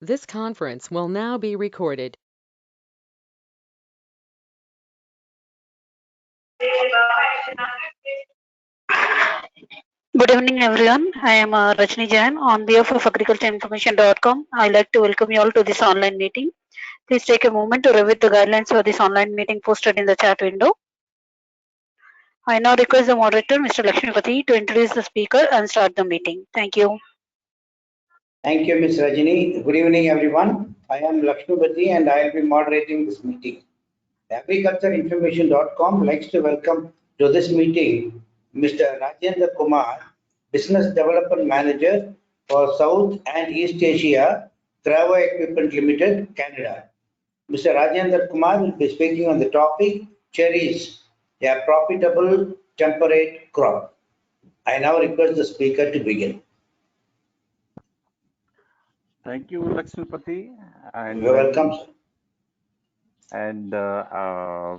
This conference will now be recorded. Good evening, everyone. I am Rajni Jain. On behalf of agricultureinformation.com, I'd like to welcome you all to this online meeting. Please take a moment to review the guidelines for this online meeting posted in the chat window. I now request the moderator, Mr. Lakshmipati, to introduce the speaker and start the meeting. Thank you. Thank you, Ms. Rajini. Good evening, everyone. I am Lakshmipati and I will be moderating this meeting. Agricultureinformation.com likes to welcome to this meeting Mr. Rajendra Kumar, Business Development Manager for South and East Asia, Travo Equipment Limited, Canada. Mr. Rajendra Kumar will be speaking on the topic Cherries, a profitable temperate crop. I now request the speaker to begin. Thank you, Lakshmipati. And You're welcome, sir. And I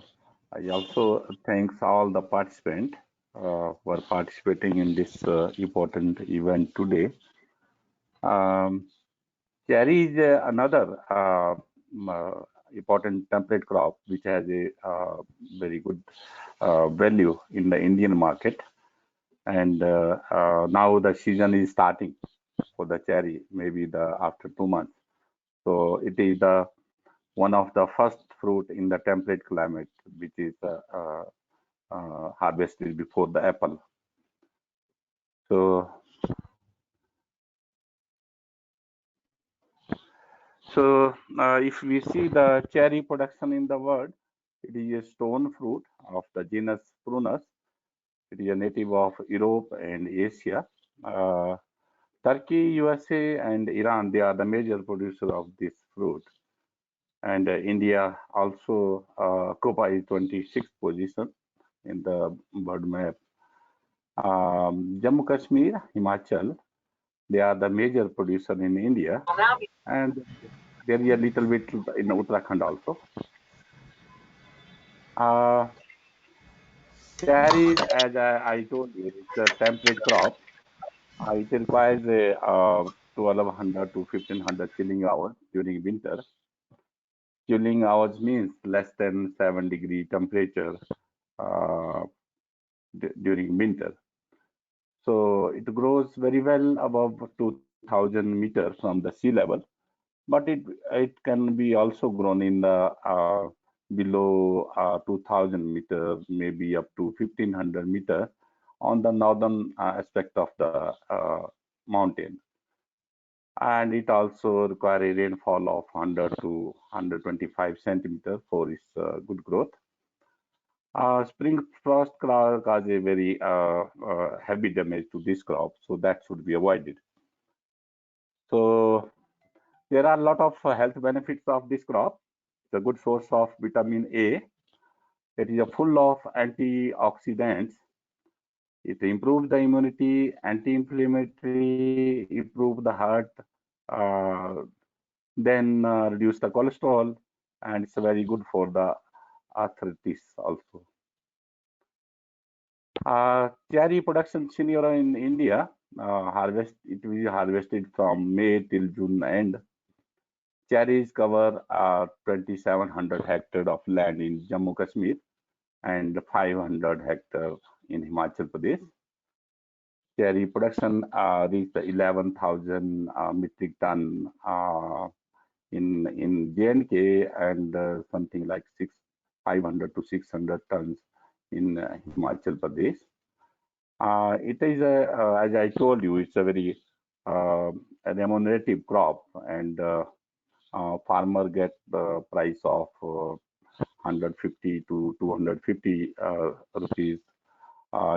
also thanks all the participants who are participating in this important event today. Cherry is another important temperate crop which has a very good value in the Indian market. And now the season is starting for the cherry, maybe after 2 months. So it is the one of the first fruit in the temperate climate, which is harvested before the apple. So if we see the cherry production in the world, it is a stone fruit of the genus Prunus. It is a native of Europe and Asia. Turkey, USA, and Iran, they are the major producers of this fruit. And India also occupies 26th position in the world map. Jammu Kashmir, Himachal, they are the major producer in India, and there is a little bit in Uttarakhand also. Cherries, as I told you, it's a temperate crop. It requires a 1200 to 1500 chilling hours during winter. Chilling hours means less than 7-degree temperature during winter. So it grows very well above 2000 meters from the sea level, but it can be also grown in the below 2000 meters, maybe up to 1500 meters on the northern aspect of the mountain. And it also requires a rainfall of 100 to 125 centimeters for its good growth. Spring frost cause a very heavy damage to this crop, so that should be avoided. So there are a lot of health benefits of this crop. It's a good source of vitamin A. It is full of antioxidants. It improves the immunity, anti-inflammatory, improve the heart, then reduce the cholesterol, and it's very good for the arthritis also. Cherry production scenario in India, it will be harvested from May till June end. Cherries cover 2,700 hectares of land in Jammu Kashmir and 500 hectares in Himachal Pradesh. Cherry production reached 11,000 metric ton in J&K and something like 500 to 600 tons in Himachal Pradesh. It is, as I told you, it's a very remunerative crop, and farmer get the price of 150 to 250 rupees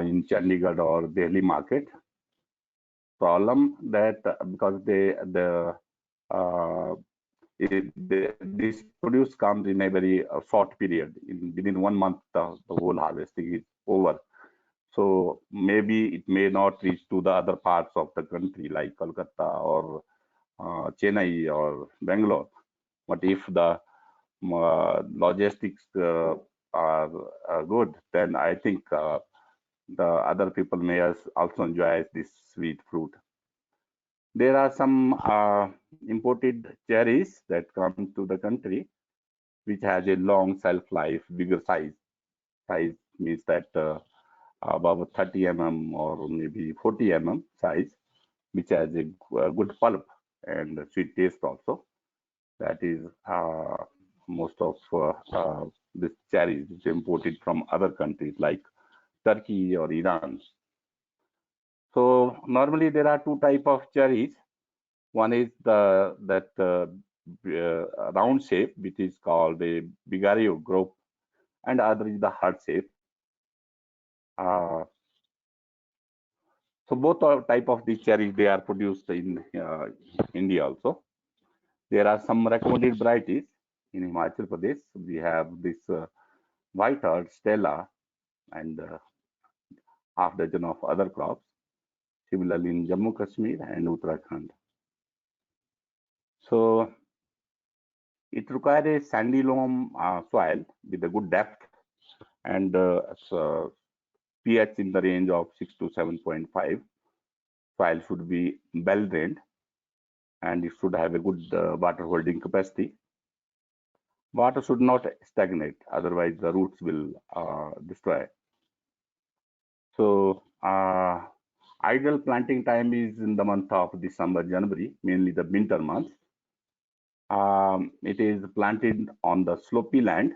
in Chandigarh or Delhi market. Problem that because this produce comes in a very short period. Within 1 month, the whole harvesting is over. So maybe it may not reach to the other parts of the country like Kolkata or Chennai or Bangalore. But if the logistics are good, then I think the other people may also enjoy this sweet fruit. There are some imported cherries that come to the country, which has a long shelf life, bigger size. Size means that above 30 mm or maybe 40 mm size, which has a good pulp and sweet taste also. That is most of this cherries is imported from other countries like Turkey or Iran. So normally there are two type of cherries. One is round shape, which is called a bigario group, and other is the heart shape. Uh, so both are type of these cherries, they are produced in India also. There are some recommended varieties in Himachal Pradesh. We have this white heart, Stella, and half dozen of other crops. Similarly in Jammu Kashmir and Uttarakhand. So it requires a sandy loam soil with a good depth and pH in the range of 6 to 7.5. Soil should be well drained and it should have a good water holding capacity. Water should not stagnate, otherwise the roots will destroy. So ideal planting time is in the month of December, January, mainly the winter months. It is planted on the slopy land.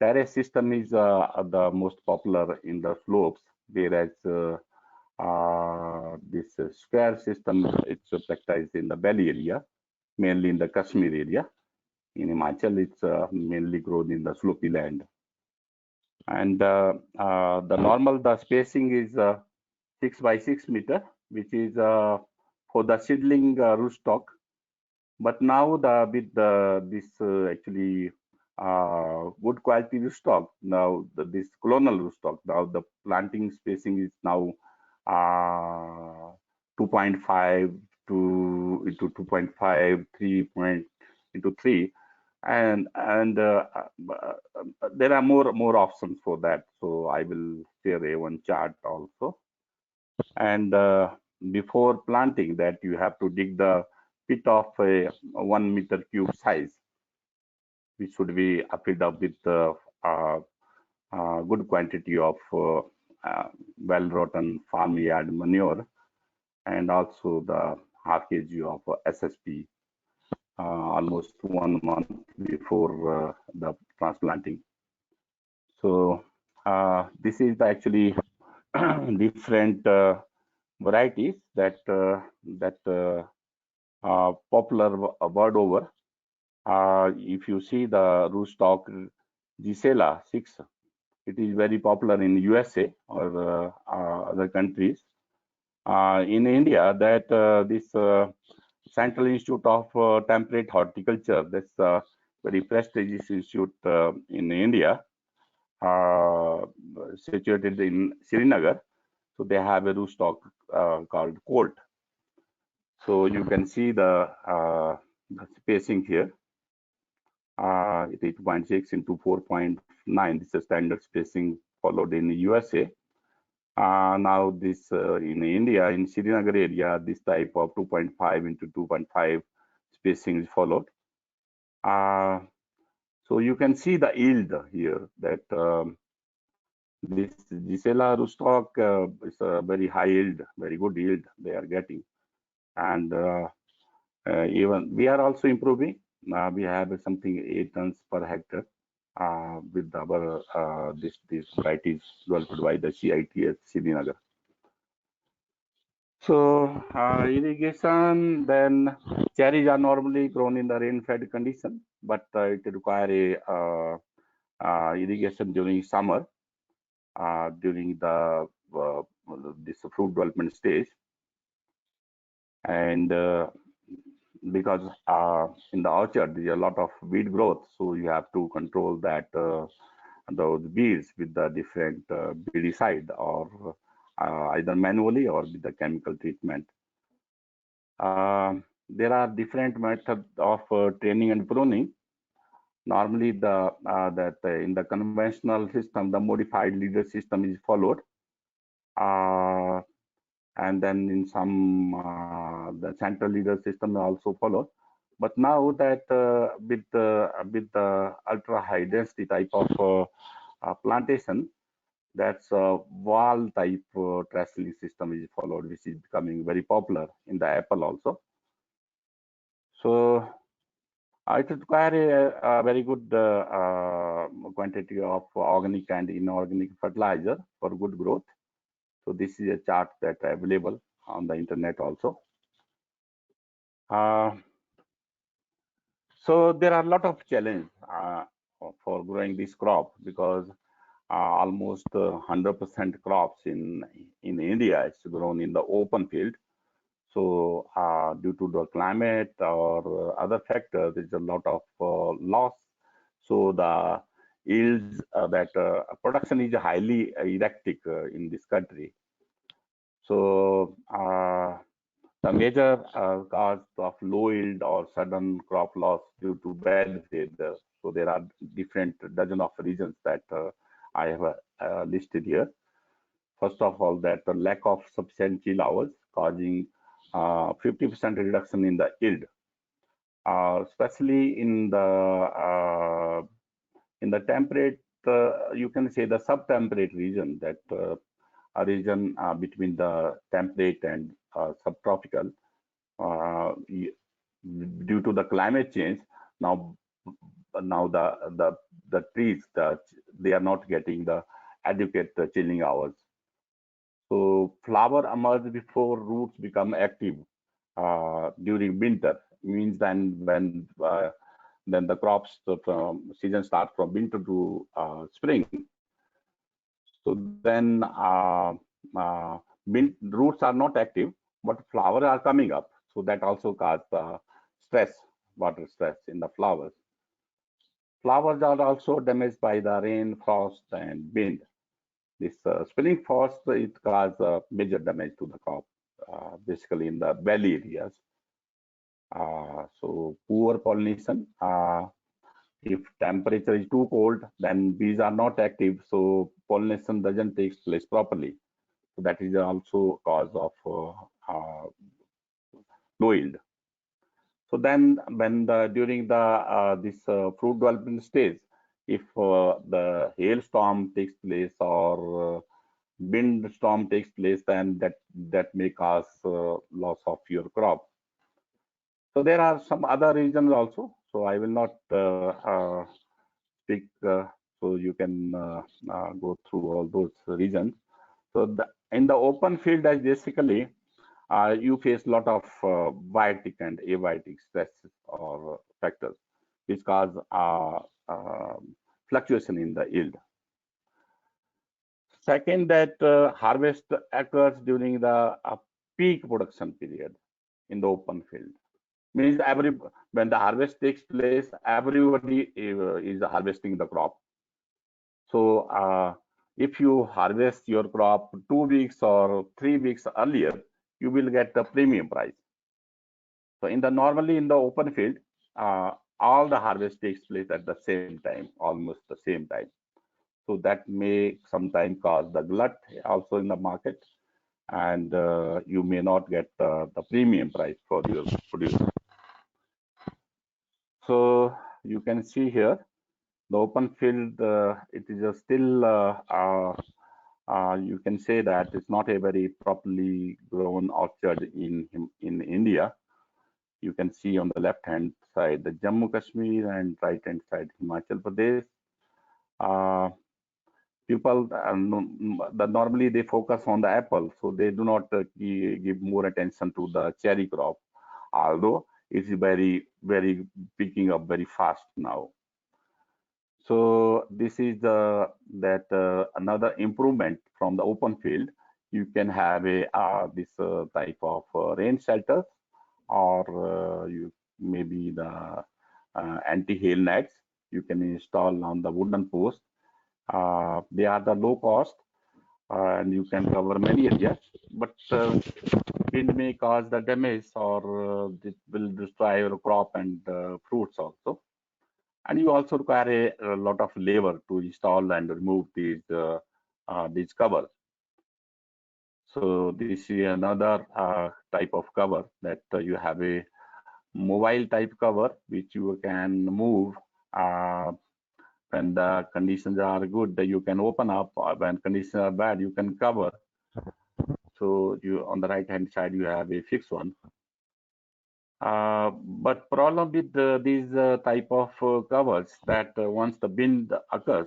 Terrace system is the most popular in the slopes, whereas this square system it's practiced in the valley area, mainly in the Kashmir area. In Himachal, it's mainly grown in the slopy land. And the spacing is 6 by 6 meter, which is for the seedling rootstock. But now this actually good quality rootstock, now this colonial rootstock, now the planting spacing is now 2.5 to into 2.5, 3 point into 3, and there are more options for that. So I will share a one chart also. And before planting that, you have to dig the pit of a 1 meter cube size, which should be filled up with good quantity of well-rotten farmyard manure, and also the half kg of SSP almost 1 month before the transplanting. So this is the actually different varieties that popular world over. If you see the rootstock Gisela 6, it is very popular in USA or other countries. In India, that this Central Institute of Temperate Horticulture, that's a very prestigious institute in India, situated in Srinagar. So they have a rootstock called Colt. So you can see the spacing here. It is 2.6 into 4.9. This is standard spacing followed in the USA. Now this in India, in Srinagar area, this type of 2.5 into 2.5 spacing is followed. So you can see the yield here that this Gisela rootstock is a very high yield, very good yield they are getting. And even we are also improving. We have something 8 tons per hectare with our these varieties developed by the CITS Srinagar. So irrigation, then cherries are normally grown in the rain-fed condition, but it require a irrigation during summer, during the this fruit development stage, and because in the orchard there is a lot of weed growth, so you have to control that those weeds with the different weedicide or either manually or with the chemical treatment. There are different methods of training and pruning. Normally, in the conventional system, the modified leader system is followed. and then in some the central leader system also followed. But now that with the ultra high density type of plantation, that's a wall type trellising system is followed, which is becoming very popular in the apple also. So it require a very good quantity of organic and inorganic fertilizer for good growth. So this is a chart that available on the internet also. So there are a lot of challenges for growing this crop, because almost 100% crops in India is grown in the open field. So due to the climate or other factors, there's a lot of loss. So the yields that production is highly erratic in this country. So the major cause of low yield or sudden crop loss due to bad weather. So there are different dozen of reasons that I have listed here. First of all, that the lack of sufficient chill hours causing 50% reduction in the yield, especially in the temperate, you can say the subtemperate region, that a region between the temperate and subtropical. Due to the climate change, now the trees, they are not getting the adequate chilling hours. So flower emerge before roots become active during winter. Means then the crops from season starts from winter to spring. So then roots are not active, but flowers are coming up. So that also causes stress, water stress in the flowers. Flowers are also damaged by the rain, frost, and wind. This spring frost, it causes major damage to the crop, basically in the valley areas. So poor pollination. If temperature is too cold, then bees are not active, so pollination doesn't take place properly. So that is also cause of low yield. So then, when during the this fruit development stage, if the hailstorm takes place or wind storm takes place, then that may cause loss of your crop. So there are some other reasons also. So I will not speak. So you can go through all those reasons. So in the open field, as basically you face a lot of biotic and abiotic stresses or factors which cause fluctuation in the yield. Second, that harvest occurs during the peak production period in the open field. Means when the harvest takes place, everybody is harvesting the crop. So if you harvest your crop 2 weeks or 3 weeks earlier, you will get the premium price. So normally in the open field, all the harvest takes place at the same time, almost the same time. So that may sometimes cause the glut also in the market, and you may not get the premium price for your produce. So you can see here the open field, it is still you can say that it's not a very properly grown orchard in India. You can see on the left hand side the Jammu Kashmir and right hand side Himachal Pradesh. People normally they focus on the apple, so they do not give more attention to the cherry crop, although it's very picking up very fast now. So this is another improvement from the open field. You can have a this type of rain shelters, or you maybe the anti-hail nets you can install on the wooden post. They are the low cost, and you can cover many areas, but wind may cause the damage, or it will destroy your crop and fruits also. And you also require a lot of labor to install and remove these covers. So this is another type of cover that you have a mobile type cover which you can move when the conditions are good. You can open up. When conditions are bad, you can cover. So you on the right hand side you have a fixed one. But problem with these type of covers that once the wind occurs,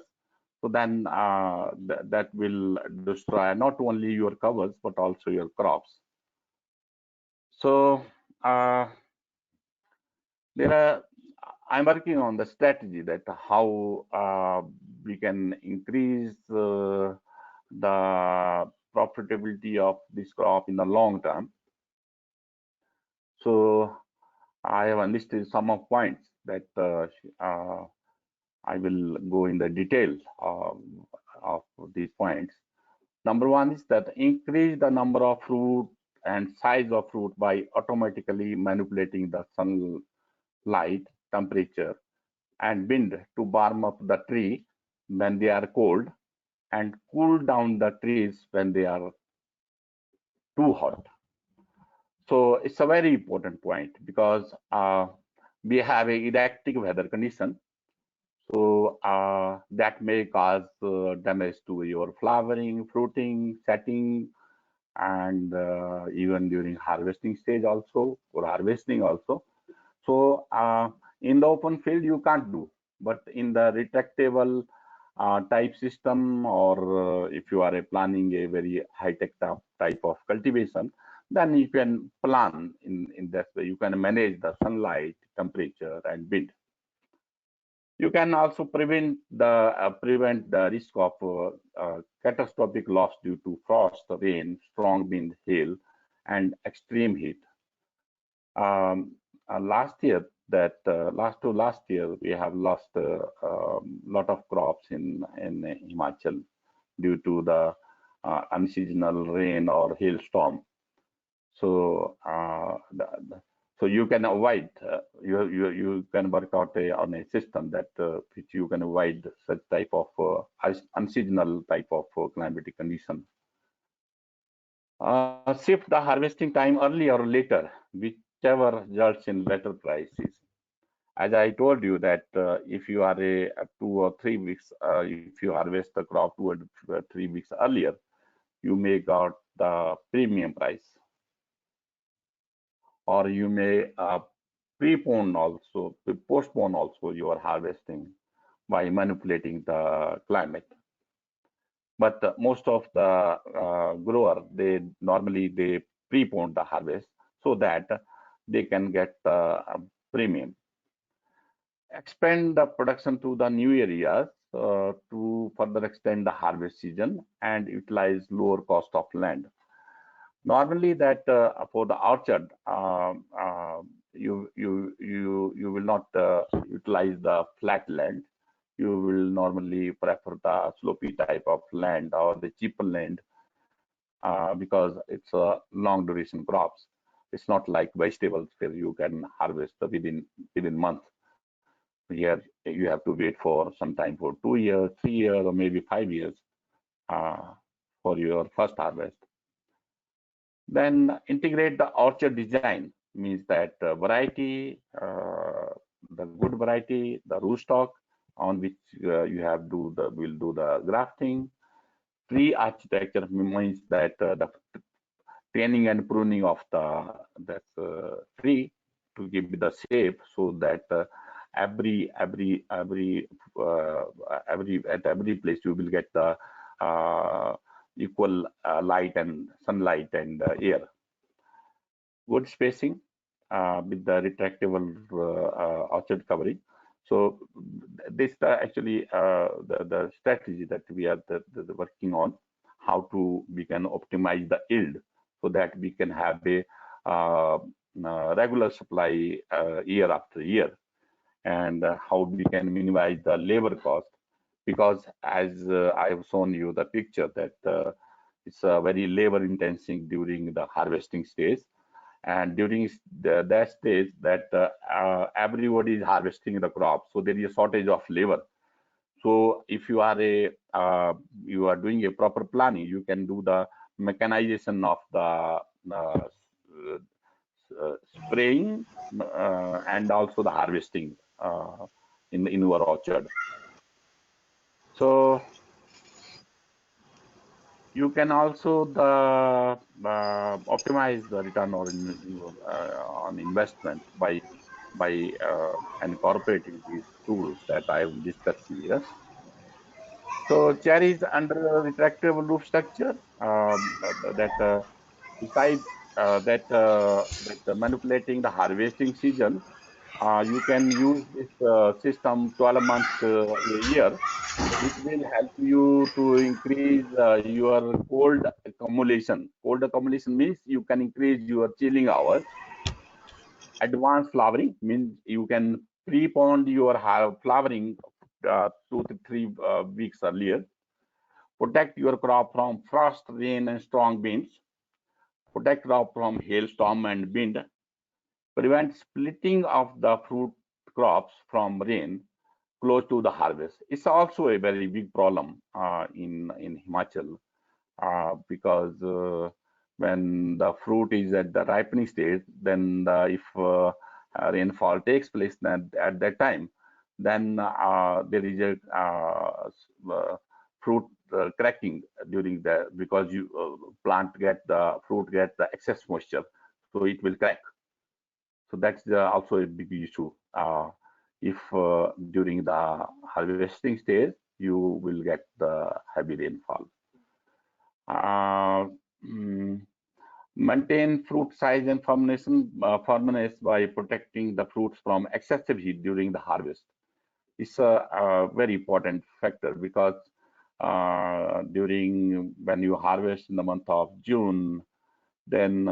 so then that will destroy not only your covers but also your crops. So there are I'm working on the strategy that how we can increase the profitability of this crop in the long term. So I have enlisted some of points that I will go in the detail of these points. Number one is that increase the number of fruit and size of fruit by automatically manipulating the sunlight, temperature, and wind to warm up the tree when they are cold and cool down the trees when they are too hot. So it's a very important point because we have a erratic weather condition. So that may cause damage to your flowering, fruiting, setting, and even during harvesting stage also, or harvesting also. So in the open field you can't do, but in the retractable type system, or if you are planning a very high-tech type of cultivation, then you can plan in that way. You can manage the sunlight, temperature, and wind. You can also prevent the risk of catastrophic loss due to frost, rain, strong wind, hail, and extreme heat. Last year, last year, we have lost a lot of crops in Himachal due to the unseasonal rain or hailstorm. So so you can avoid you can work out on a system that which you can avoid such type of unseasonal type of climatic condition. Shift the harvesting time earlier or later, whichever results in better prices. As I told you that if you are a 2 or 3 weeks, if you harvest the crop 2 or 3 weeks earlier, you may got the premium price, or you may postpone also your harvesting by manipulating the climate. But most of the grower, they normally they prepone the harvest so that they can get premium. Expand the production to the new areas to further extend the harvest season and utilize lower cost of land. Normally, that for the orchard, you will not utilize the flat land. You will normally prefer the slopey type of land or the cheaper land because it's a long duration crops. It's not like vegetables where you can harvest within month. Here you have to wait for some time for 2 years, 3 years, or maybe 5 years uh, for your first harvest. Then integrate the orchard design, means that the good variety, the rootstock on which you have will do the grafting. Tree architecture means that the training and pruning of the tree to give the shape so that every at every place you will get the equal light and sunlight and air. Good spacing with the retractable orchard covering. So this actually the strategy that we are working on, how to we can optimize the yield so that we can have a regular supply year after year, and how we can minimize the labor cost, because as I have shown you the picture that it's very labor intensive during the harvesting stage, and during that stage that everybody is harvesting the crop, so there is a shortage of labor. So if you are doing a proper planning, you can do the mechanization of the spraying and also the harvesting in your orchard. So you can also optimize the return on investment by incorporating these tools that I will discuss here. So cherries under retractable roof structure besides that manipulating the harvesting season, you can use this system 12 months a year. It will help you to increase your cold accumulation. Cold accumulation means you can increase your chilling hours. Advanced flowering means you can pre-pond your flowering 2 to 3 weeks earlier. Protect your crop from frost, rain, and strong winds. Protect crop from hailstorm and wind. Prevent splitting of the fruit crops from rain close to the harvest. It's also a very big problem in Himachal because when the fruit is at the ripening stage, then if rainfall takes place at that time, then there is a fruit cracking during the because you fruit get the excess moisture, so it will crack. So that's also a big issue. If during the harvesting stage you will get the heavy rainfall. Mm, Maintain fruit size and firmness by protecting the fruits from excessive heat during the harvest. It's a very important factor because during when you harvest in the month of June, then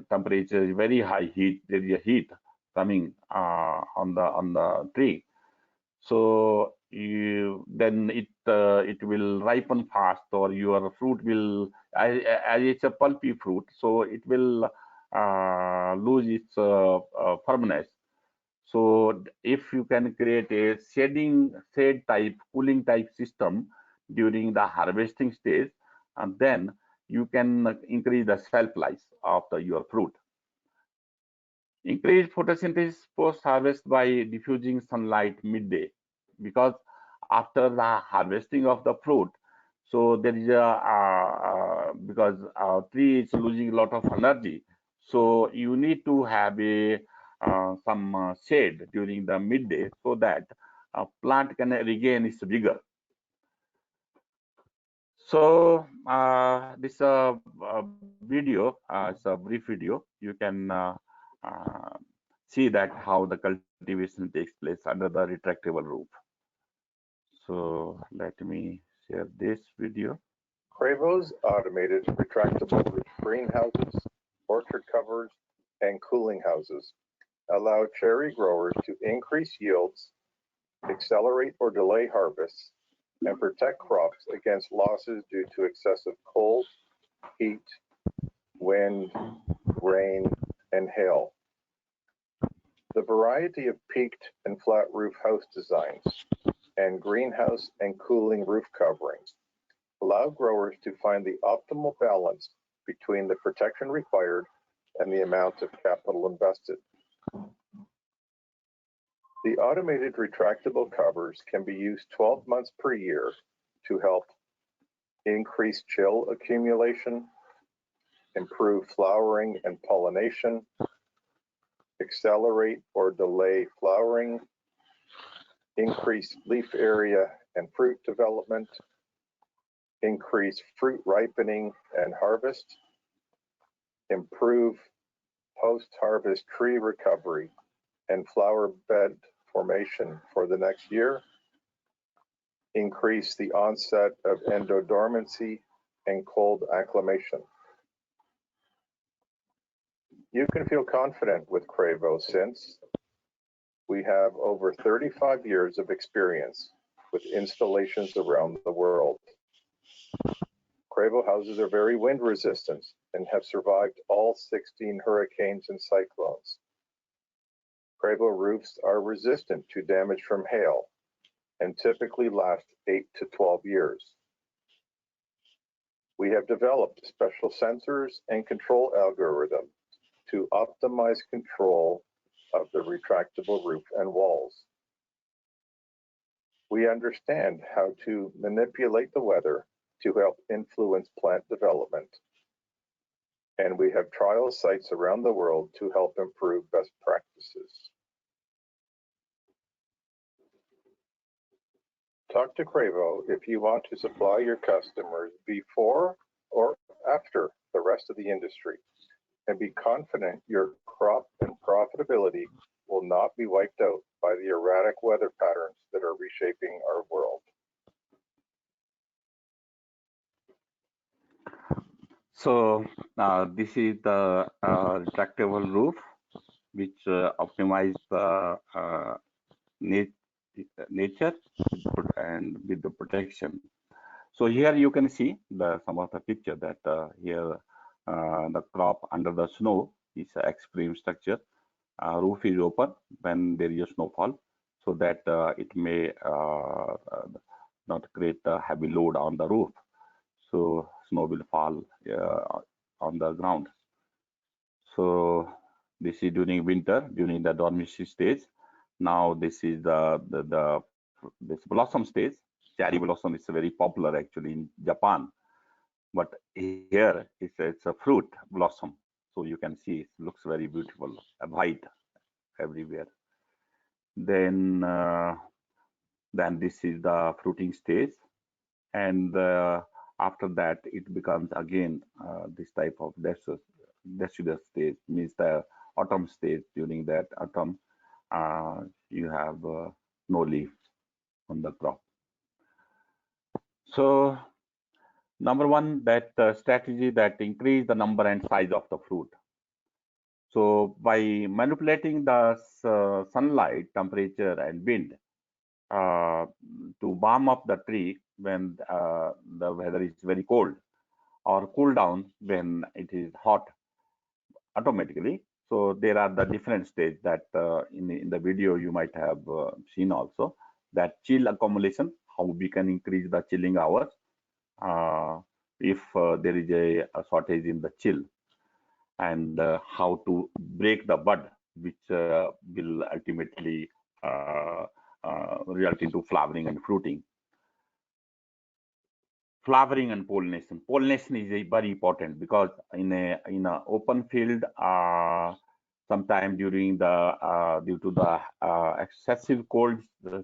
temperature is very high heat. There is a heat coming on the tree, so then it will ripen fast, or your fruit will as it's a pulpy fruit, so it will lose its firmness. So if you can create a shade type, cooling type system during the harvesting stage, and then you can increase the shelf life of your fruit. Increase photosynthesis post-harvest by diffusing sunlight midday, because after the harvesting of the fruit, so there is a because our tree is losing a lot of energy, so you need to have a some shade during the midday so that plant can regain its vigor. So this video, it's a brief video. You can uh, see that how the cultivation takes place under the retractable roof. So let me share this video. Cravo's automated retractable roof greenhouses, orchard covers, and cooling houses allow cherry growers to increase yields, accelerate or delay harvests, and protect crops against losses due to excessive cold, heat, wind, rain, and hail. The variety of peaked and flat roof house designs and greenhouse and cooling roof coverings allow growers to find the optimal balance between the protection required and the amount of capital invested. The automated retractable covers can be used 12 months per year to help increase chill accumulation, improve flowering and pollination, accelerate or delay flowering, increase leaf area and fruit development, increase fruit ripening and harvest, improve post-harvest tree recovery and flower bed formation for the next year, increase the onset of endodormancy and cold acclimation. You can feel confident with Cravo since we have over 35 years of experience with installations around the world. Cravo houses are very wind resistant and have survived all 16 hurricanes and cyclones. Cravo roofs are resistant to damage from hail and typically last 8 to 12 years. We have developed special sensors and control algorithms to optimize control of the retractable roof and walls. We understand how to manipulate the weather to help influence plant development. And we have trial sites around the world to help improve best practices. Talk to Cravo if you want to supply your customers before or after the rest of the industry, and be confident your crop and profitability will not be wiped out by the erratic weather patterns that are reshaping our world. So this is the retractable roof, which optimize the nature and with the protection. So here you can see some of the picture that here the crop under the snow is a extreme structure. Roof is open when there is a snowfall, so that it may not create a heavy load on the roof. So snow will fall on the ground. So this is during winter, during the dormancy stage. Now this is this blossom stage. Cherry blossom is very popular actually in Japan, but here it's a fruit blossom. So you can see it looks very beautiful, white everywhere. Then this is the fruiting stage, and after that it becomes again this type of deciduous stage, means the autumn stage. During that autumn you have no leaf on the crop. So number one, that strategy that increase the number and size of the fruit. So by manipulating the sunlight, temperature and wind to warm up the tree when the weather is very cold, or cool down when it is hot automatically. So there are the different stages that in the video you might have seen also, that chill accumulation, how we can increase the chilling hours if there is a shortage in the chill, and how to break the bud, which will ultimately result into flowering and fruiting. Flowering and pollination. Pollination is very important, because in a open field, sometime during the due to the excessive cold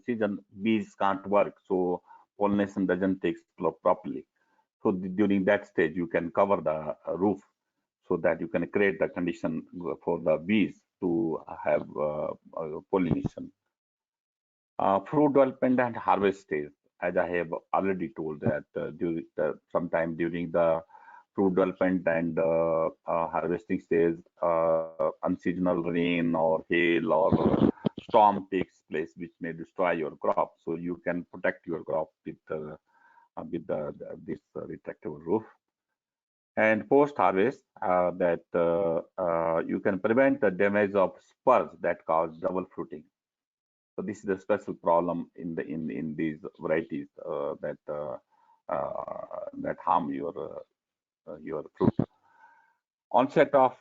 season, bees can't work, so pollination doesn't take place properly. So during that stage, you can cover the roof so that you can create the condition for the bees to have pollination. Fruit development and harvest stage, as I have already told, that sometime during the fruit development and harvesting stage, unseasonal rain or hail or storm takes place, which may destroy your crop. So you can protect your crop with this retractable roof. And post-harvest, that you can prevent the damage of spurs that cause double fruiting. So this is a special problem in these varieties that harm your fruit. Onset of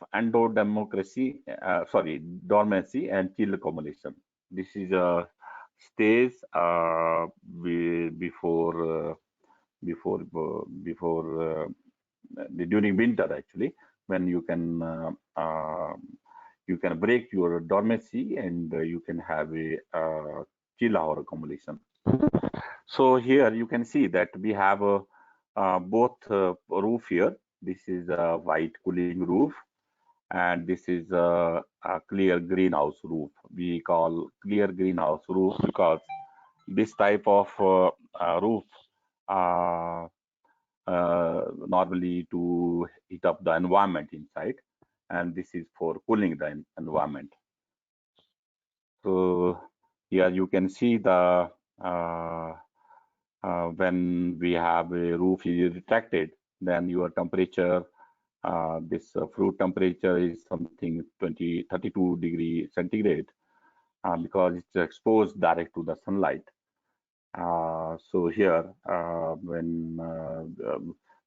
dormancy and chill accumulation. This is a stage before during winter, actually, when you can break your dormancy, and you can have a chill hour accumulation. So here you can see that we have both roof here. This is a white cooling roof, and this is a clear greenhouse roof. We call clear greenhouse roof because this type of roof normally to heat up the environment inside, and this is for cooling the environment. So here you can see the when we have a roof is retracted, then your temperature, this fruit temperature is something 32 degree centigrade, because it's exposed direct to the sunlight. So here when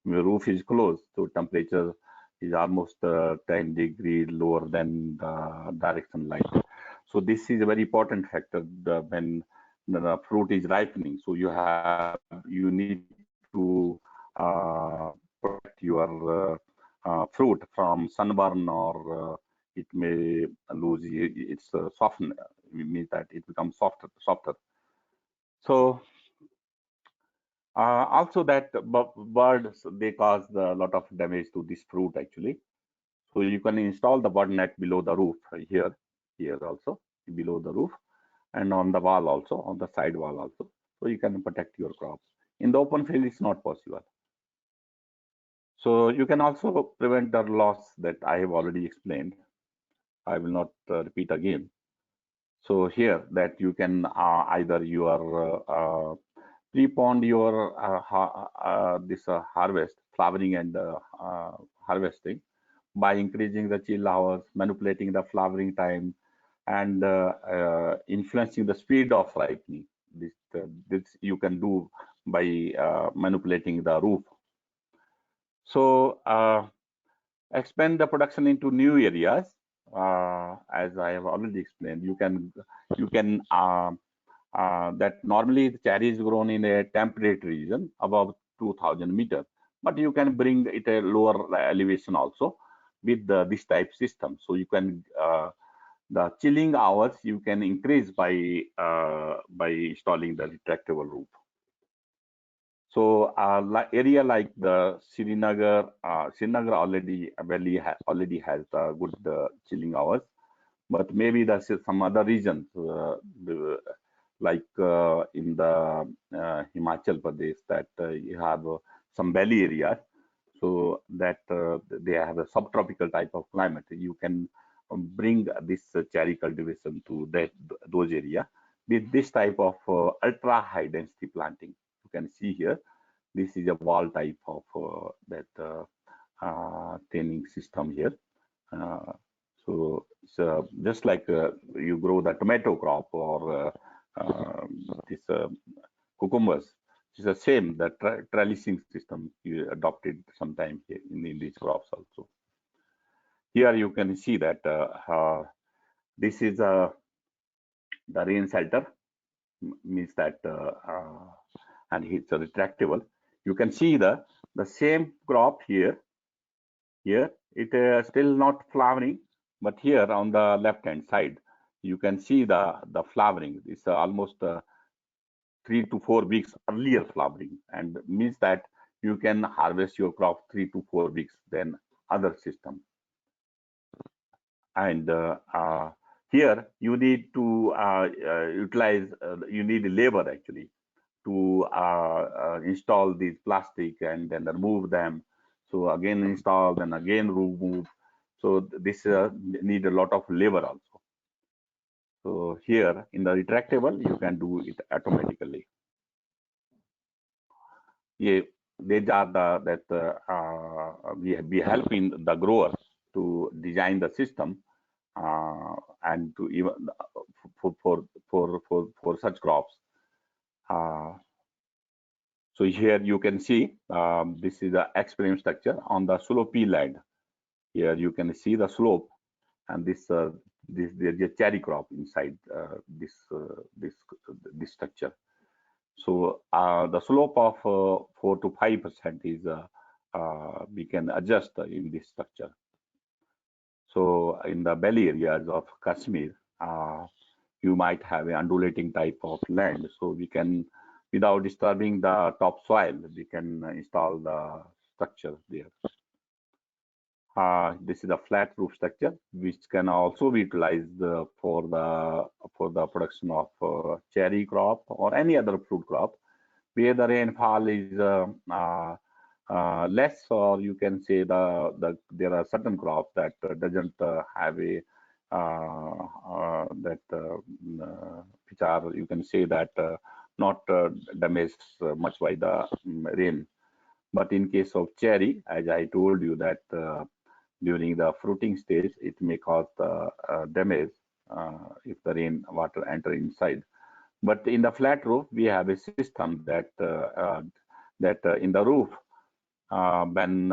the roof is closed, so temperature is almost 10 degrees lower than the direct sunlight. So this is a very important factor when the fruit is ripening. So you need to protect your fruit from sunburn, or it may lose its soften. It means that it becomes softer. So also that birds, they cause a lot of damage to this fruit actually. So you can install the bird net below the roof here also below the roof, and on the wall also, on the side wall also. So you can protect your crops. In the open field, it's not possible. So you can also prevent the loss that I have already explained. I will not repeat again. So here that you can either pre-pond your this harvest, flowering and harvesting, by increasing the chill hours, manipulating the flowering time, and influencing the speed of ripening. This you can do by manipulating the roof. So expand the production into new areas. As I have already explained, you can that normally the cherry is grown in a temperate region above 2000 meters, but you can bring it a lower elevation also with this type system. So you can the chilling hours you can increase by installing the retractable roof. So area like the Srinagar already has good chilling hours, but maybe there's some other regions like in the Himachal Pradesh that you have some valley areas, so that they have a subtropical type of climate. You can bring this cherry cultivation to those areas with this type of ultra high density planting. You can see here, this is a wall type of that training system here. So it's just like you grow the tomato crop or this cucumbers. It's the same, the trellising system you adopted sometime here in these crops also. Here you can see that this is the rain shelter, means that and it's a retractable. You can see the same crop here. Here it is still not flowering, but here on the left hand side you can see the flowering. It's almost 3 to 4 weeks earlier flowering, and means that you can harvest your crop 3 to 4 weeks than other system. And here you need to utilize you need labor actually to install these plastic and then remove them. So again install, then again remove. So this need a lot of labor also. So here in the retractable, you can do it automatically. Yeah, these are we helping the grower to design the system and to even for such crops. So here you can see this is the experiment structure on the slopey land. Here you can see the slope, and this there's a cherry crop inside this structure. So the slope of 4 to 5% is we can adjust in this structure. So in the valley areas of Kashmir, you might have an undulating type of land. So we can, without disturbing the topsoil, we can install the structure there. This is a flat roof structure, which can also be utilized for the production of cherry crop or any other fruit crop, where the rainfall is less, or you can say there are certain crops that doesn't have a which are, you can say that not damaged much by the rain. But in case of cherry, as I told you that during the fruiting stage, it may cause the damage if the rain water enter inside. But in the flat roof, we have a system that in the roof, when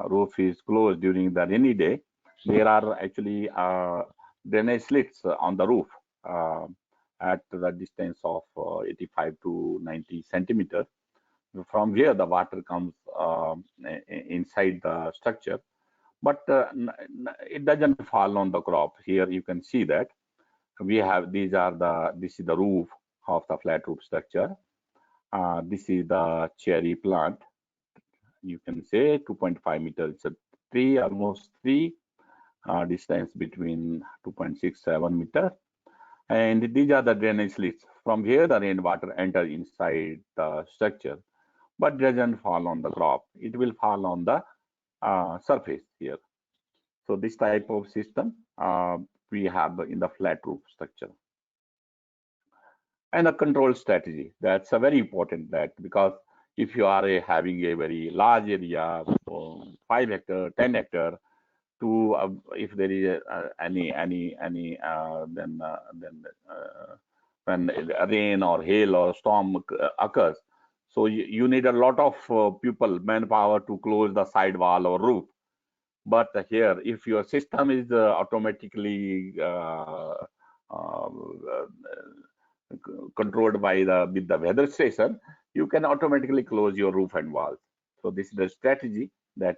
roof is closed during the rainy day, there are actually drainage slits on the roof at the distance of 85 to 90 centimeters, from where the water comes inside the structure. But it doesn't fall on the crop. Here you can see that we have this is the roof of the flat roof structure. This is the cherry plant. You can say 2.5 meters. It's a tree, almost tree. Distance between 2.67 meters. And these are the drainage slits from here the rainwater enters inside the structure, but doesn't fall on the crop. It will fall on the surface here. So this type of system we have in the flat roof structure. And a control strategy, that's a very important, that because if you are having a very large area, 5 hectare, 10 hectare, to if there is any then when rain or hail or storm occurs, so you need a lot of people, manpower to close the side wall or roof. But here, if your system is automatically controlled by with the weather station, you can automatically close your roof and walls. So this is the strategy that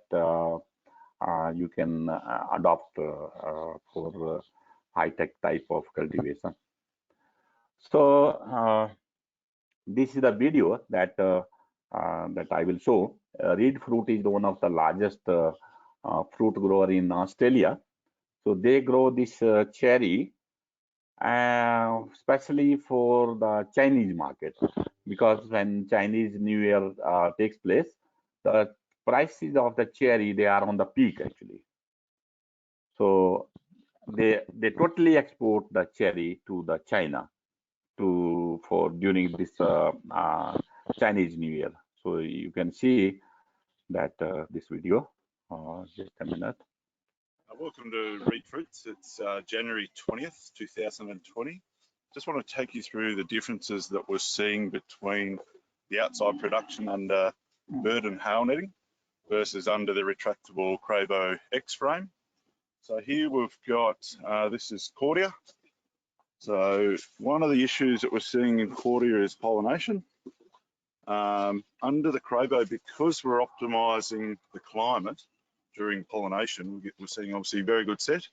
you can adopt for high-tech type of cultivation. So this is the video that that I will show. Reed fruit is one of the largest fruit grower in Australia. So they grow this cherry especially for the Chinese market, because when Chinese New Year takes place, the prices of the cherry, they are on the peak actually. So they totally export the cherry to the China for during this Chinese New Year. So you can see that this video. Just a minute. Welcome to Reed Fruits. It's January 20th, 2020. Just want to take you through the differences that we're seeing between the outside production under bird and hail netting versus under the retractable Cravo X frame. So here we've got, this is cordia. So one of the issues that we're seeing in cordia is pollination. Under the Cravo, because we're optimizing the climate during pollination, we're seeing obviously very good set.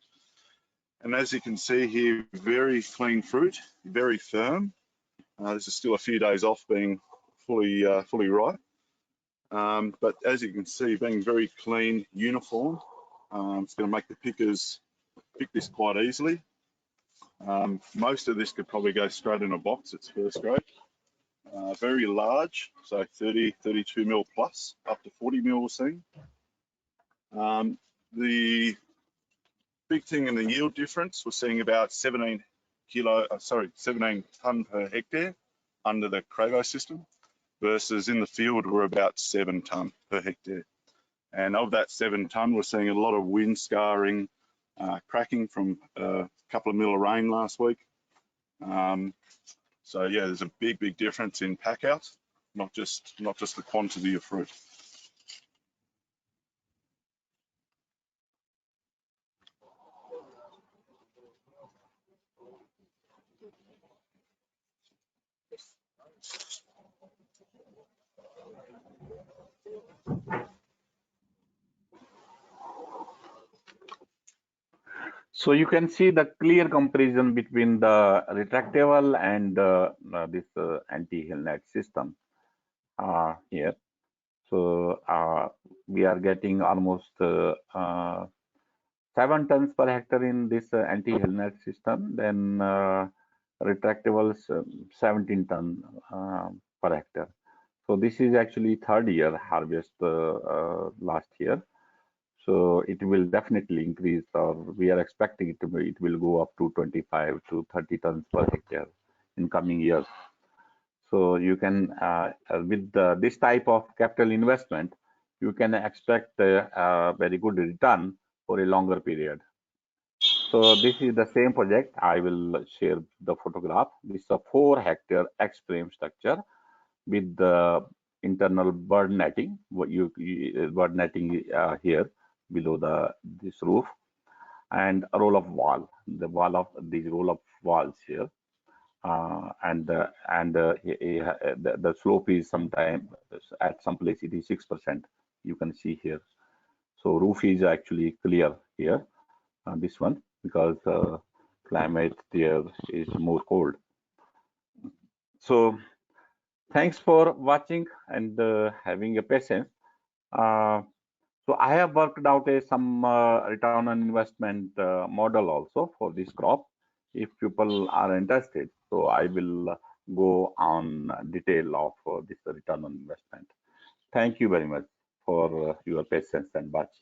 And as you can see here, very clean fruit, very firm. This is still a few days off being fully ripe. But as you can see, being very clean, uniform, it's going to make the pickers pick this quite easily. Most of this could probably go straight in a box. It's first grade. Very large, so 30, 32 mil plus, up to 40 mil we're seeing. The big thing in the yield difference, we're seeing about 17 tonne per hectare under the Cravo system, versus in the field we're about 7 tonne per hectare. And of that 7 tonne, we're seeing a lot of wind scarring, cracking from a couple of mil of rain last week. So yeah, there's a big difference in pack out, not just the quantity of fruit. So you can see the clear comparison between the retractable and this anti-hail net system here. So we are getting almost 7 tons per hectare in this anti-hail net system. Then retractables 17 ton per hectare. So this is actually third year harvest last year. So it will definitely increase, or we are expecting it will go up to 25 to 30 tons per hectare in coming years. So you can, with this type of capital investment, you can expect a very good return for a longer period. So this is the same project. I will share the photograph. This is a 4 hectare X frame structure with the internal bird netting. What bird netting here below this roof, and a roll of wall. The wall of these roll of walls here, the slope is sometime at some place it is 6%. You can see here. So roof is actually clear here. This one because climate there is more cold. So thanks for watching and having a patience. So I have worked out some return on investment model also for this crop. If people are interested, so I will go on detail of this return on investment. Thank you very much for your patience and watch.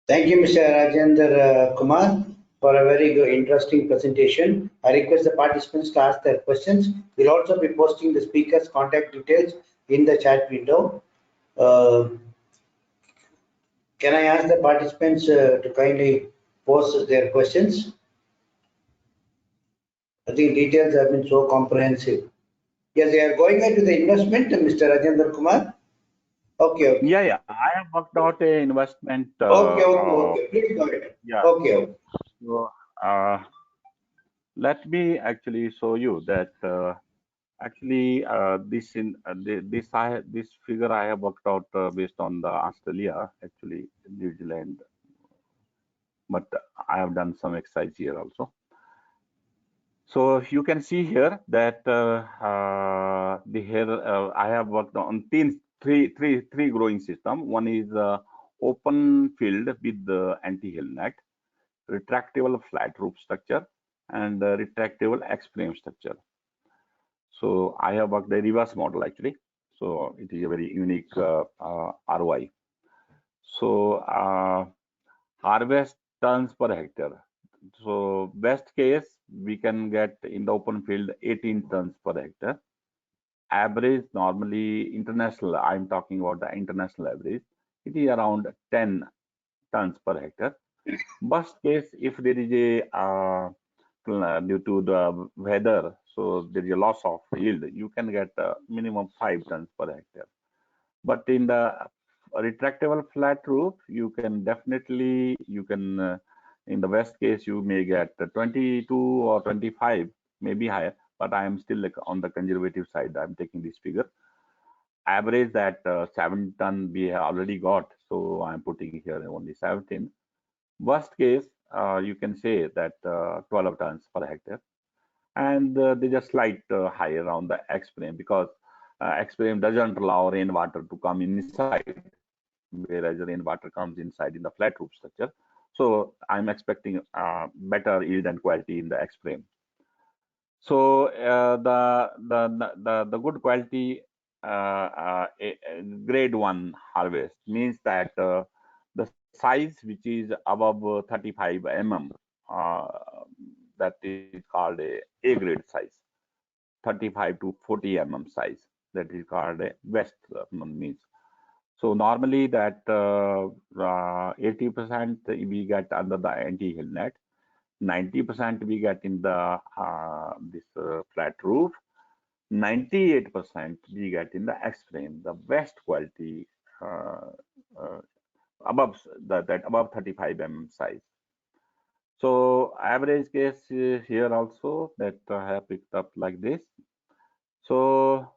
Thank you, Mr. Rajendra Kumar, for a very good, interesting presentation. I request the participants to ask their questions. We'll also be posting the speaker's contact details in the chat window. Can I ask the participants to kindly post their questions? I think details have been so comprehensive. Yes, they are going into the investment, Mr. Rajendra Kumar. Okay. Yeah. I have worked out a investment. Okay. Please go ahead. Yeah. Okay. So let me actually show you that actually this figure I have worked out based on the Australia, actually New Zealand, but I have done some exercise here also. So you can see here that I have worked on three growing system. One is open field with the anti-hail net, retractable flat roof structure, and retractable X-frame structure. So I have worked a reverse model actually. So it is a very unique ROI. So harvest tons per hectare. So best case, we can get in the open field 18 tons per hectare. Average normally international, I'm talking about the international average, it is around 10 tons per hectare. Worst case, if there is a due to the weather, so there is a loss of yield, you can get minimum 5 tons per hectare. But in the retractable flat roof, you can definitely, in the best case, you may get 22 or 25, maybe higher, but I am still like on the conservative side. I'm taking this figure. Average that 7 ton we have already got, so I'm putting here only 17. Worst case, you can say that 12 tons per hectare. And there's a slight higher on the X-frame because X-frame doesn't allow rainwater to come inside, whereas rainwater comes inside in the flat roof structure. So I'm expecting better yield and quality in the X-frame. So the good quality grade 1 harvest means that the size which is above 35 mm, that is called a grade size. 35 to 40 mm size, that is called a west means. So normally that 80% we get under the anti-hail net, 90% we get in the this flat roof, 98% we get in the X-frame, the best quality above that above 35 mm size. So average case here also that I have picked up like this. So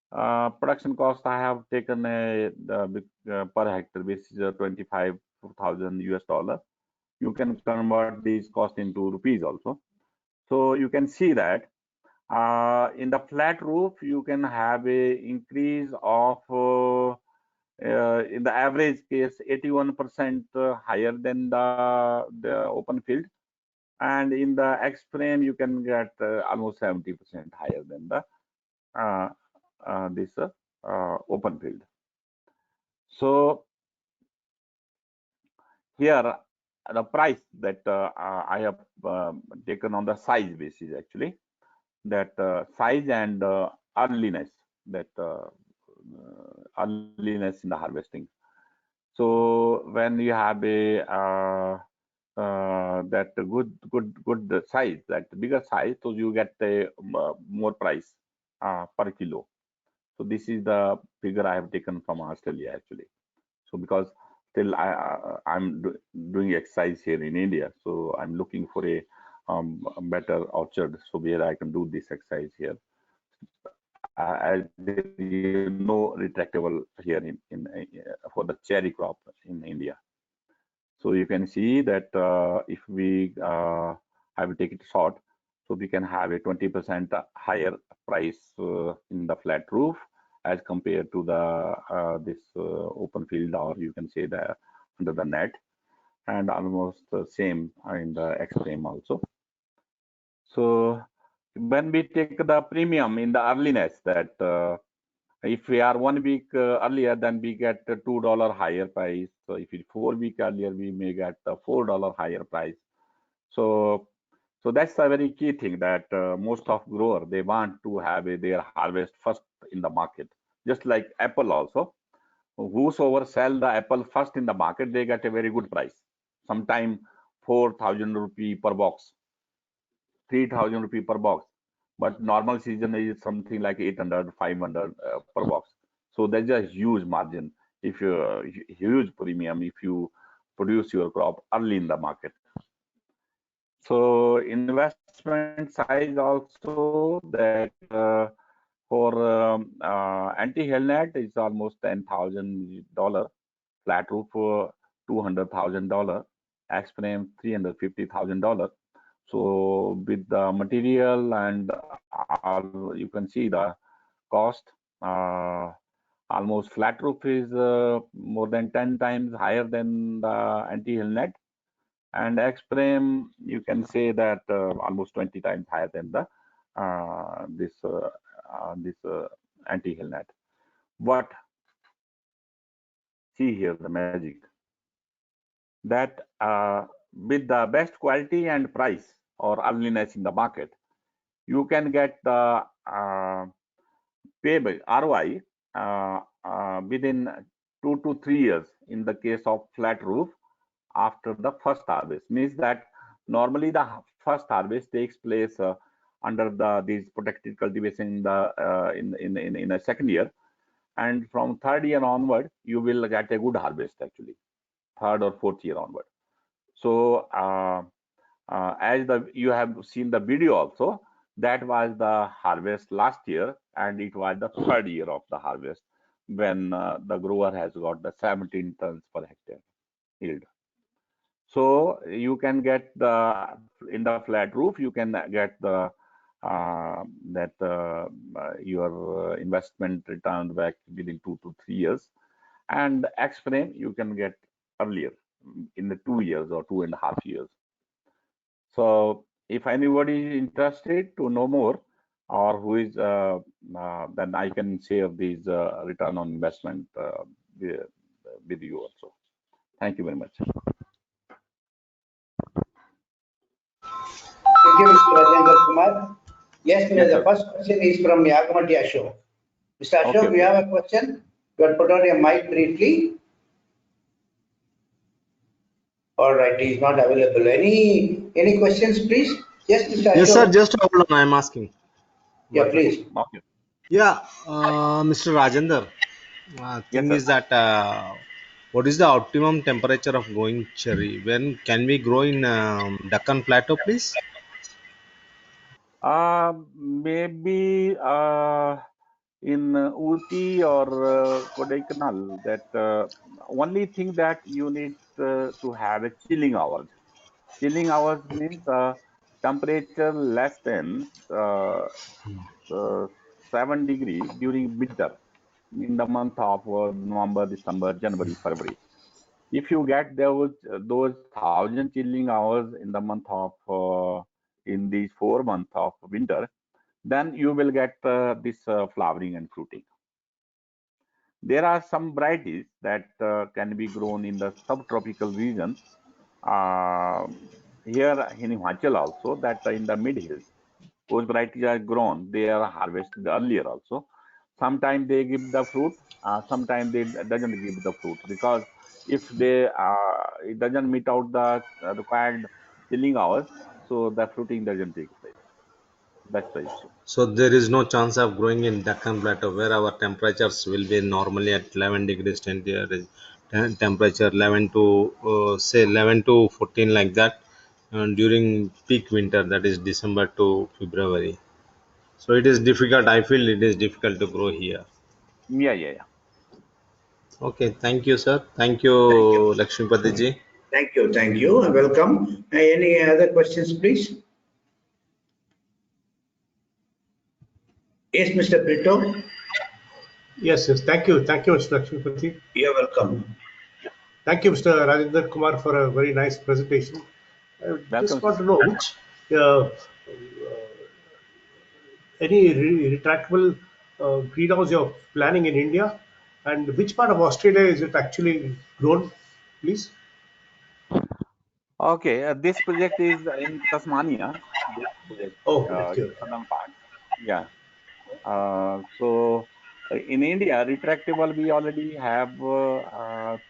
production cost I have taken per hectare basis 25,000 US dollar. You can convert these cost into rupees also. So you can see that in the flat roof you can have a increase of in the average case 81% higher than the open field, and in the X frame you can get almost 70% higher than the this open field. So here the price that I have taken on the size basis actually, that size and earliness, that earliness in the harvesting. So when you have a that good size, that bigger size, so you get a more price per kilo. So this is the figure I have taken from Australia actually. So because still I'm doing exercise here in India, so I'm looking for a better orchard, so where I can do this exercise here. As there is no retractable here for the cherry crop in India. So you can see that if we I will take it short, so we can have a 20% higher price in the flat roof as compared to the this open field, or you can say the under the net, and almost the same in the X frame also. So when we take the premium in the earliness, that if we are 1 week earlier, then we get a $2 higher price. So if it's 4 week earlier, we may get a $4 higher price. So, so that's a very key thing, that most of grower, they want to have their harvest first in the market. Just like apple also, whosoever sell the apple first in the market, they get a very good price. Sometime 4,000 rupee per box, 3,000 rupee per box. But normal season is something like 800, 500 per box. So there's a huge margin, if you huge premium if you produce your crop early in the market. So investment size also, that for anti-hail net is almost $10,000, flat roof $200,000, X frame $350,000. So with the material and all, you can see the cost. Almost flat roof is more than 10 times higher than the anti-hail net, and X frame you can say that almost 20 times higher than the this anti-hail net. But see here the magic, that with the best quality and price or earliness in the market, you can get the payback ROI within 2 to 3 years in the case of flat roof after the first harvest. Means that normally the first harvest takes place under these protected cultivation in the in a second year, and from third year onward you will get a good harvest actually, third or fourth year onward. So as you have seen the video also, that was the harvest last year, and it was the third year of the harvest when the grower has got the 17 tons per hectare yield. So you can get the in the flat roof, you can get the that your investment return back within 2 to 3 years, and X frame you can get earlier in the 2 years or 2.5 years. So if anybody is interested to know more, or who is then I can share these return on investment with you also. Thank you very much. Thank you, Mr. Rajendra Kumar. Yes, Yes, the sir. first question is from Yagamati Ashok. Mr. Okay, Ashok, you okay. have a question? You have put on your mic briefly. All right, he is not available. Any questions, please? Yes, Mr. Yes, sir. Ashok. Just hold on. I am asking. Yeah, What? please. Okay. Yeah, Mr. Rajender. Yes, Thing sir. is that what is the optimum temperature of growing cherry? When can we grow in Deccan Plateau, please? Maybe in Uti or Kodaikanal, that only thing that you need to have a chilling hours. Chilling hours means temperature less than 7 degree during winter in the month of November, December, January, February. If you get those 1,000 chilling hours in the month of in these 4 months of winter, then you will get this flowering and fruiting. There are some varieties that can be grown in the subtropical region. Uh, Here in Himachal also, that in the mid hills, those varieties are grown. They are harvested earlier also. Sometimes they give the fruit. Sometimes they doesn't give the fruit, because if they it doesn't meet out the required chilling hours, so the fruiting doesn't take place. That's the issue. So there is no chance of growing in Deccan Plateau where our temperatures will be normally at 11 degrees centigrade, temperature 11 to say 11 to 14 like that, during peak winter, that is December to February. So it is difficult. I feel it is difficult to grow here. Yeah. Okay, thank you, sir. Thank you, Thank you. Lakshmipati ji. Thank you, and welcome. Any other questions, please? Yes, Mr. Brito, Yes, yes. Thank you. Thank you, Mr. Lakshmipati. you're welcome. Thank you, Mr. Rajendra Kumar, for a very nice presentation. I Welcome, just want sir. to know which any retractable greenhouse you're planning in India, and which part of Australia is it actually grown, please? Okay, this project is in Tasmania. This project, Oh, okay, in okay. southern part. Yeah. So in India, retractable, we already have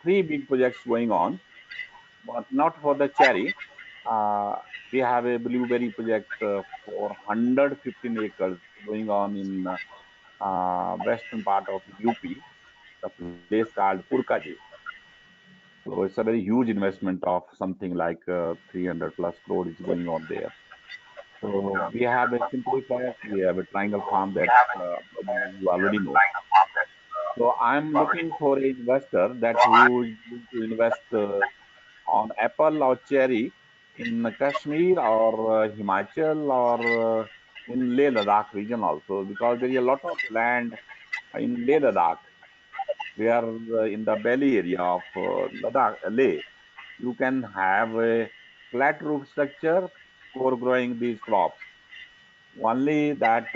three big projects going on, but not for the cherry. We have a blueberry project for 115 acres going on in western part of UP, the place called Purkaji. So it's a very huge investment of something like 300 plus crore is going on there. So we have a simplifier, we have a triangle farm that probably you already know. So I'm looking for an investor that who is going to invest on apple or cherry in Kashmir or Himachal or in Leh Ladakh region also, because there is a lot of land in Leh Ladakh. We are in the belly area of Ladakh, Leh. You can have a flat roof structure for growing these crops. Only that,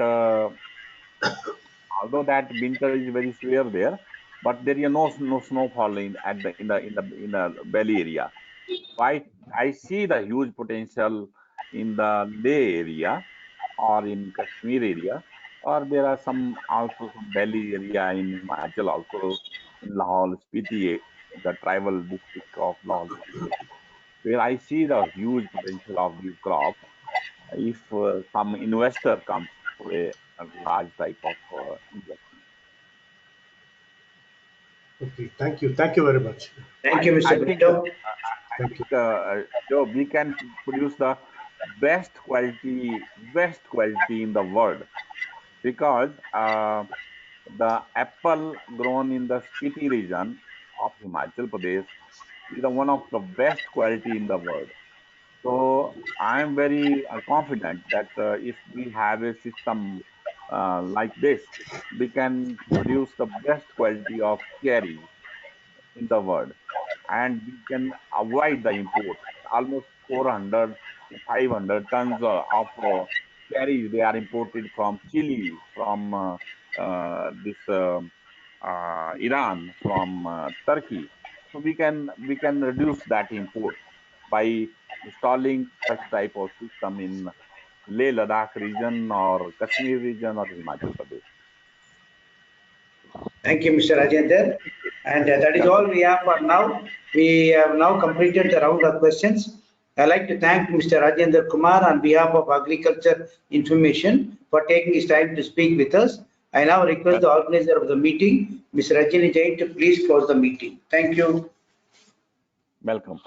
although that winter is very severe there, but there is no snowfall in the belly area. So I see the huge potential in the Leh area or in Kashmir area, or there are some also some belly area in Himachal also, in Lahore, Spiti, the tribal district of Lahore, Spiti, where I see the huge potential of these crops if some investor comes for a large type of investment. Okay, thank you. Thank you very much. Thank you, I Mr. think Brito. Thank you. Joe, we can produce the best quality in the world, because the apple grown in the Spiti region of Himachal Pradesh is the one of the best quality in the world. So I am very confident that if we have a system like this, we can produce the best quality of cherries in the world, and we can avoid the import. Almost 400 to 500 tons of cherries they are imported from Chile, from this Iran, from Turkey. So we can reduce that import by installing such type of system in Leh Ladakh region or Kashmir region or Himachal Pradesh. Thank you, Mr. Rajender. And that is all Welcome. we have for now. We have now completed the round of questions. I'd like to thank Mr. Rajender Kumar on behalf of Agriculture Information for taking his time to speak with us. I now request the organizer of the meeting, Ms. Rajini Jain, to please close the meeting. Thank you. Welcome.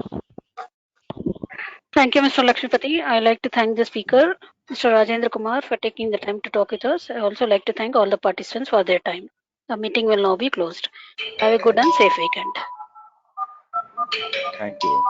Thank you, Mr. Lakshmipati. I like to thank the speaker, Mr. Rajendra Kumar, for taking the time to talk with us. I also like to thank all the participants for their time. The meeting will now be closed. Have a good and safe weekend. Thank you.